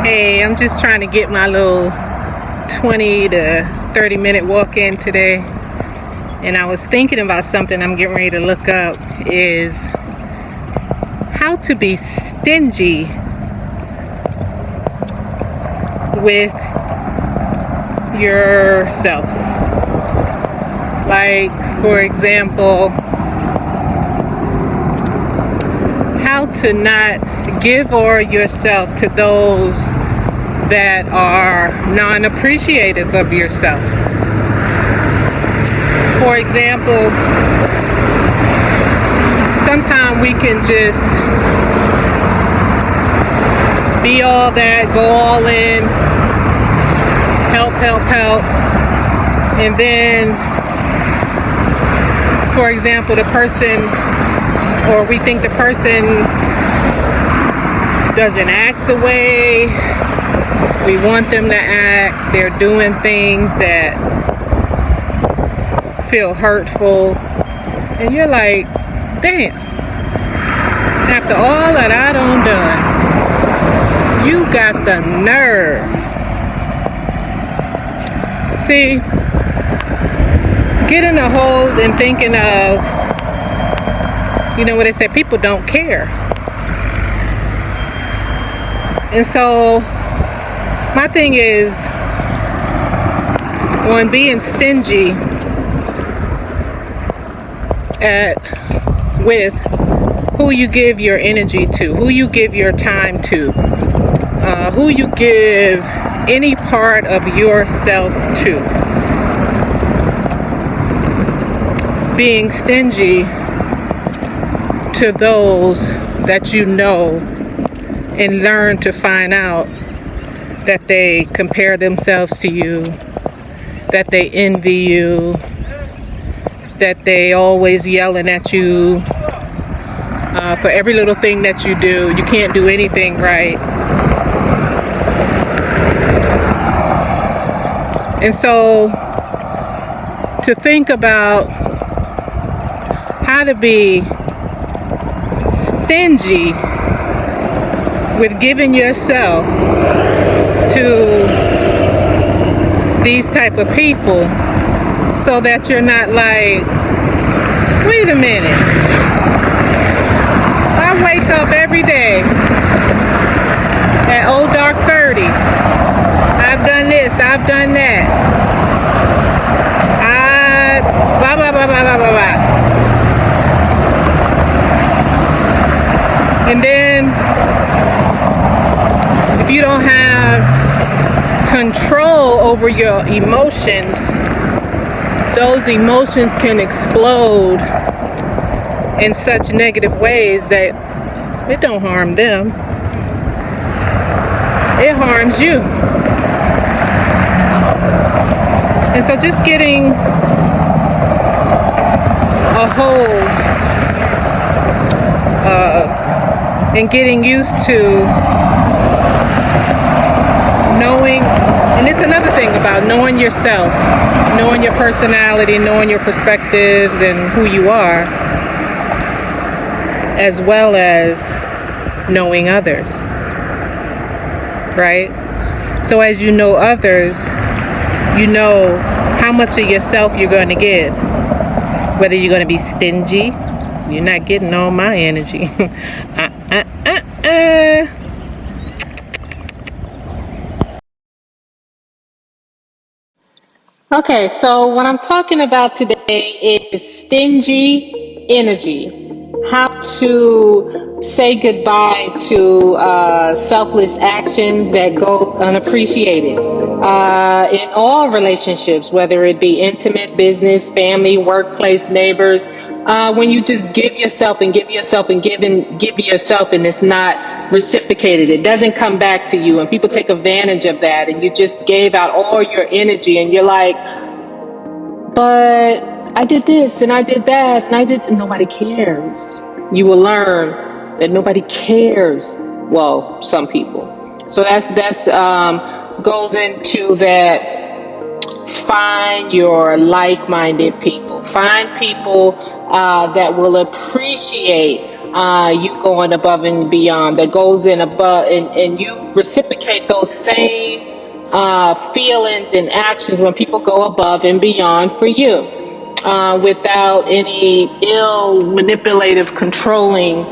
Hey, I'm just trying to get my little 20 to 30 minute walk in today. And I was thinking about something I'm getting ready to look up, is how to be stingy with yourself. Like, for example, how to not give or yourself to those that are non-appreciative of yourself. For example, sometimes we can just be all that, go all in, help, and then, for example, the person, or we think the person doesn't act the way we want them to act. They're doing things that feel hurtful, and you're like, damn, after all that I done, you got the nerve. See, getting a hold and thinking of, you know what they say, people don't care. And so my thing is, on being stingy with who you give your energy to, who you give your time to, who you give any part of yourself to. Being stingy to those that you know, and learn to find out that they compare themselves to you, that they envy you, that they always yelling at you for every little thing that you do. You can't do anything right. And so to think about how to be stingy with giving yourself to these type of people, so that you're not like, wait a minute, I wake up every day at old dark 30. I've done this, I've done that. Blah, blah, blah, blah, blah, blah, blah. And then, if you don't have control over your emotions, those emotions can explode in such negative ways that it don't harm them. It harms you. And so just getting a hold of and getting used to knowing, and it's another thing about knowing yourself, knowing your personality, knowing your perspectives and who you are, as well as knowing others, right? So as you know others, you know how much of yourself you're going to give. Whether you're going to be stingy, you're not getting all my energy. Okay, so what I'm talking about today is stingy energy. How to say goodbye to selfless actions that go unappreciated in all relationships, whether it be intimate, business, family, workplace, neighbors. When you just give yourself and give yourself and give yourself, and it's not reciprocated, it doesn't come back to you, and people take advantage of that, and you just gave out all your energy, and you're like, but I did this and I did that and I did. Nobody cares. You will learn that nobody cares. Well, some people. So that's goes into that. Find your like-minded people. Find people that will appreciate you going above and beyond, that goes in above, and you reciprocate those same feelings and actions when people go above and beyond for you, without any ill, manipulative, controlling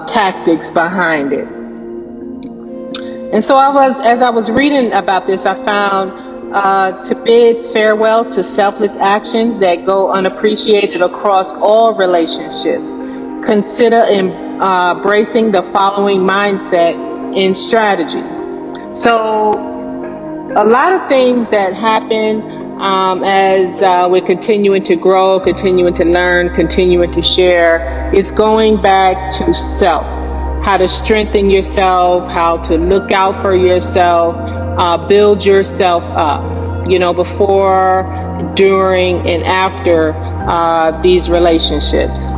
tactics behind it. And so as I was reading about this, I found to bid farewell to selfless actions that go unappreciated across all relationships. Consider embracing the following mindset and strategies. So a lot of things that happen as we're continuing to grow, continuing to learn, continuing to share, it's going back to self. How to strengthen yourself, how to look out for yourself, build yourself up, before, during, and after these relationships.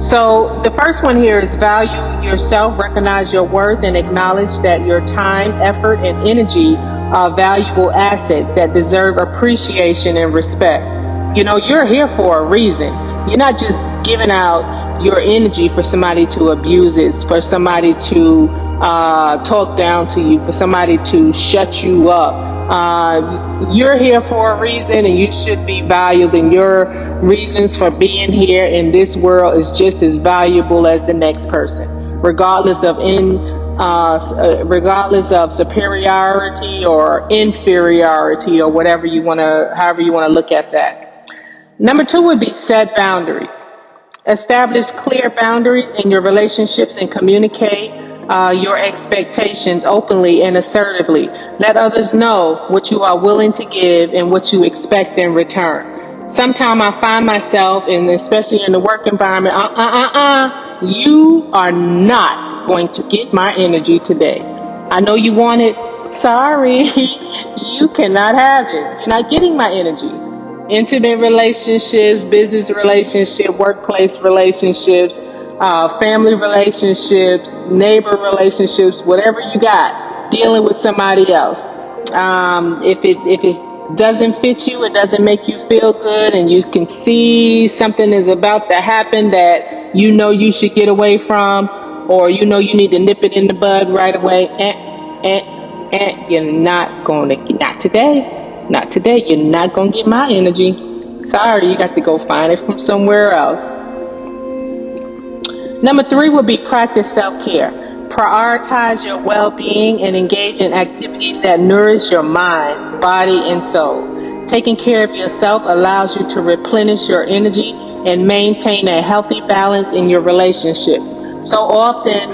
So the first one here is value yourself, recognize your worth, and acknowledge that your time, effort, and energy are valuable assets that deserve appreciation and respect. You're here for a reason. You're not just giving out your energy for somebody to abuse it, for somebody to talk down to you, for somebody to shut you up. You're here for a reason, and you should be valued, and your reasons for being here in this world is just as valuable as the next person, regardless of superiority or inferiority, or however you want to look at that. Number 2 would be set boundaries. Establish clear boundaries in your relationships and communicate your expectations openly and assertively. Let others know what you are willing to give and what you expect in return. Sometimes I find myself, and especially in the work environment, you are not going to get my energy today. I know you want it. Sorry, you cannot have it. You're not getting my energy. Intimate relationships, business relationships, workplace relationships, family relationships, neighbor relationships, whatever you got, dealing with somebody else. If it doesn't fit you, it doesn't make you feel good, and you can see something is about to happen that you should get away from, or you need to nip it in the bud right away, you're not today. Not today. You're not going to get my energy. Sorry, you got to go find it from somewhere else. Number 3 would be practice self-care. Prioritize your well-being and engage in activities that nourish your mind, body, and soul. Taking care of yourself allows you to replenish your energy and maintain a healthy balance in your relationships. So often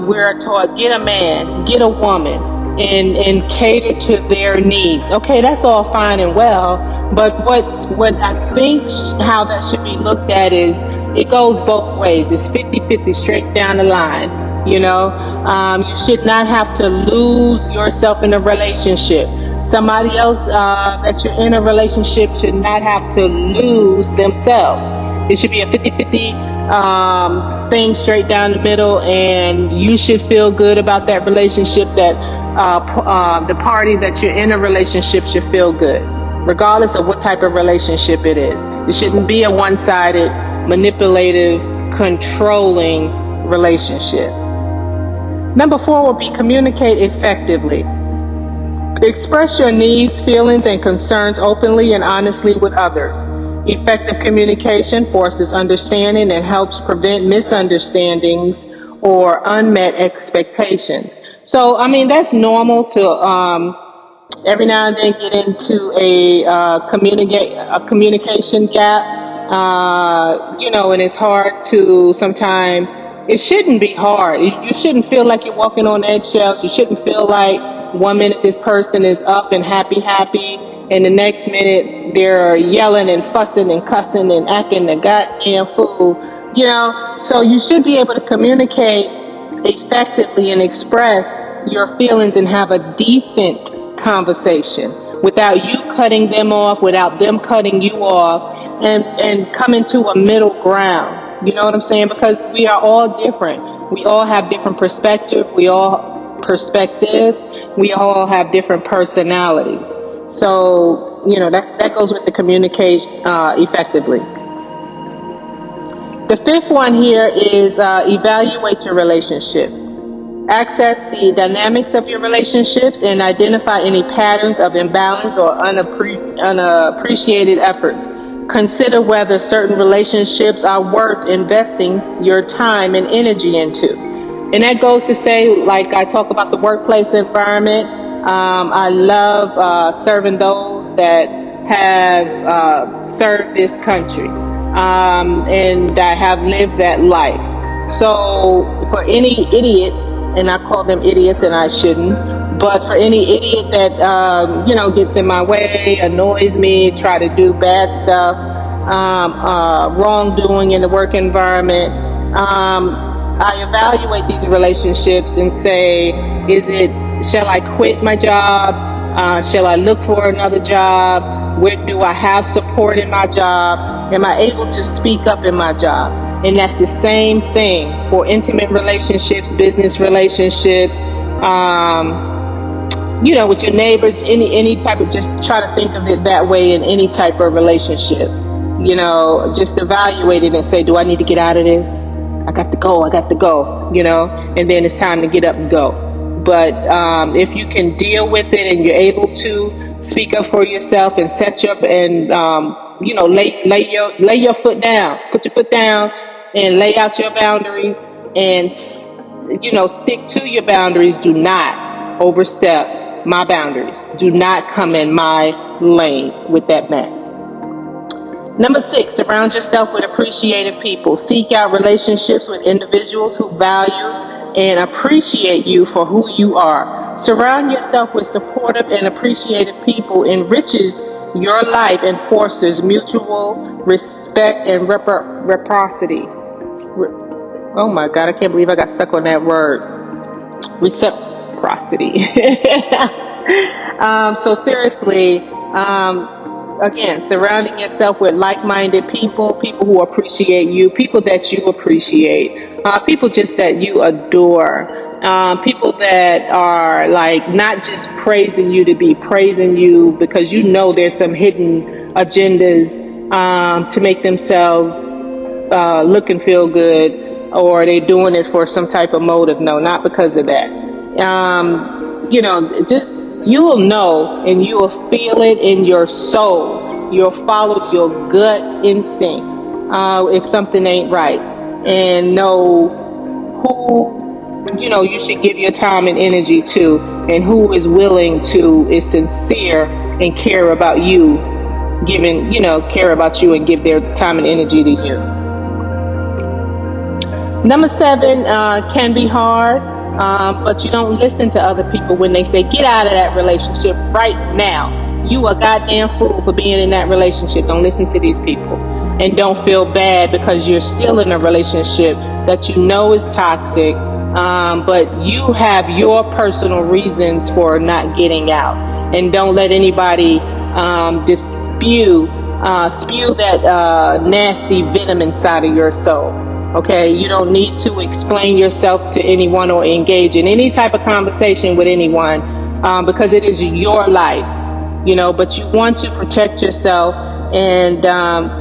we're taught, get a man, get a woman, and cater to their needs. Okay, that's all fine and well, but what I think how that should be looked at is it goes both ways. It's 50-50 straight down the line. You should not have to lose yourself in a relationship. Somebody else that you're in a relationship should not have to lose themselves. It should be a 50-50 thing straight down the middle, and you should feel good about that relationship, that the party that you're in a relationship should feel good, regardless of what type of relationship it is. It shouldn't be a one-sided, manipulative, controlling relationship. Number 4 will be communicate effectively. Express your needs, feelings, and concerns openly and honestly with others. Effective communication fosters understanding and helps prevent misunderstandings or unmet expectations. So, that's normal to every now and then get into a communication gap. And it's hard to sometimes. It shouldn't be hard. You shouldn't feel like you're walking on eggshells. You shouldn't feel like 1 minute this person is up and happy, and the next minute they're yelling and fussing and cussing and acting a goddamn fool. So you should be able to communicate effectively and express your feelings and have a decent conversation without you cutting them off, without them cutting you off, and coming to a middle ground. You know what I'm saying? Because we are all different. We all have different perspectives. We all have different personalities. So, that goes with the communication effectively. The fifth one here is evaluate your relationship. Access the dynamics of your relationships and identify any patterns of imbalance or unappreciated efforts. Consider whether certain relationships are worth investing your time and energy into. And that goes to say, like I talk about the workplace environment, I love serving those that have served this country, and I have lived that life. So for any idiot, and I call them idiots and I shouldn't, but for any idiot that gets in my way, annoys me, try to do bad stuff, wrongdoing in the work environment, I evaluate these relationships and say, shall I quit my job? Shall I look for another job? Where do I have support in my job? Am I able to speak up in my job? And that's the same thing for intimate relationships, business relationships, with your neighbors, any type of, just try to think of it that way in any type of relationship. Just evaluate it and say, do I need to get out of this? I got to go, and then it's time to get up and go. But if you can deal with it and you're able to speak up for yourself and set you up and, lay your foot down, put your foot down and lay out your boundaries and, stick to your boundaries. Do not overstep my boundaries. Do not come in my lane with that mess. Number 6, surround yourself with appreciative people. Seek out relationships with individuals who value and appreciate you for who you are. Surround yourself with supportive and appreciative people enriches your life and fosters mutual respect and reciprocity. Oh my God, I can't believe I got stuck on that word. Reciprocity. So seriously, again, surrounding yourself with like-minded people who appreciate you, people that you appreciate, people just that you adore, people that are like not just praising you to be praising you because there's some hidden agendas to make themselves look and feel good, or they're doing it for some type of motive. No, not because of that. Just you will know and you will feel it in your soul. You'll follow your gut instinct if something ain't right, and know who you should give your time and energy to, and who is is sincere and care about you, care about you and give their time and energy to you. Number 7 can be hard. But you don't listen to other people when they say, get out of that relationship right now. You a goddamn fool for being in that relationship. Don't listen to these people. And don't feel bad because you're still in a relationship that you know is toxic, but you have your personal reasons for not getting out. And don't let anybody spew that nasty venom inside of your soul. Okay, you don't need to explain yourself to anyone or engage in any type of conversation with anyone because it is your life, but you want to protect yourself and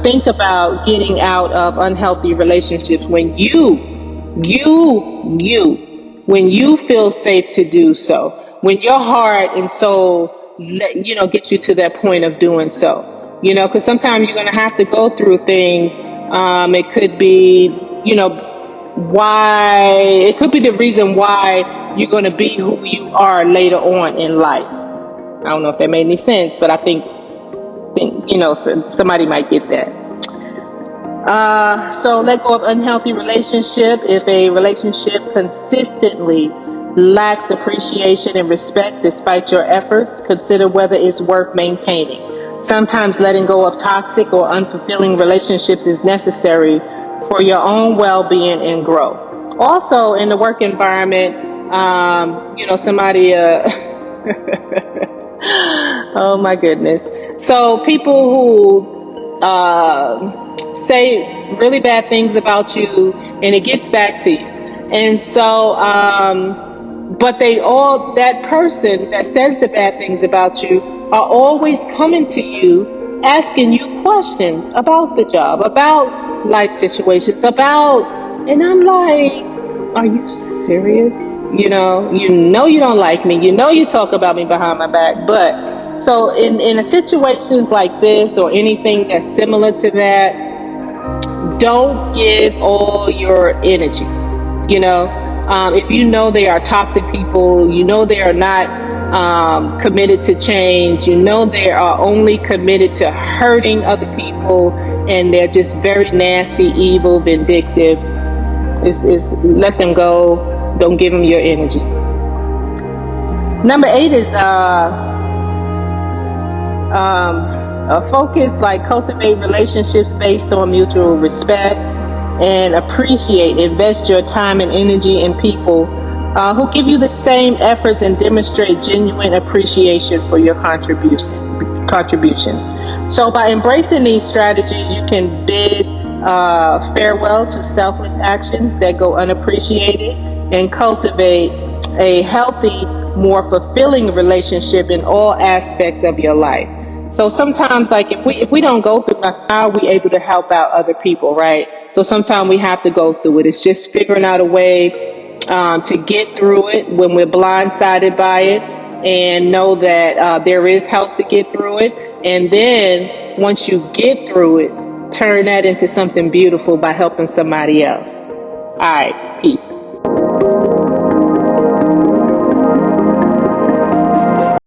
think about getting out of unhealthy relationships when you feel safe to do so, when your heart and soul, get you to that point of doing so, because sometimes you're going to have to go through things. It could be it could be the reason why you're going to be who you are later on in life. I don't know if that made any sense, but I think somebody might get that. So let go of unhealthy relationship. If a relationship consistently lacks appreciation and respect despite your efforts, consider whether it's worth maintaining. Sometimes letting go of toxic or unfulfilling relationships is necessary for your own well-being and growth. Also, in the work environment, somebody, oh my goodness. So people who say really bad things about you, and it gets back to you. And so, but that person that says the bad things about you are always coming to you, asking you questions about the job, about life situations about, and I'm like, are you serious? You don't like me. You talk about me behind my back. But so in a situations like this or anything that's similar to that, don't give all your energy. If you know they are toxic people, they are not committed to change, they are only committed to hurting other people, and they're just very nasty, evil, vindictive. Is let them go. Don't give them your energy. Number 8 is a focus, like cultivate relationships based on mutual respect and appreciate. Invest your time and energy in people who give you the same efforts and demonstrate genuine appreciation for your contribution. So by embracing these strategies, you can bid farewell to selfless actions that go unappreciated and cultivate a healthy, more fulfilling relationship in all aspects of your life. So sometimes, like, if we don't go through that, how are we able to help out other people, right? So sometimes we have to go through it. It's just figuring out a way to get through it when we're blindsided by it, and know that there is help to get through it. And then once you get through it, turn that into something beautiful by helping somebody else. All right, peace.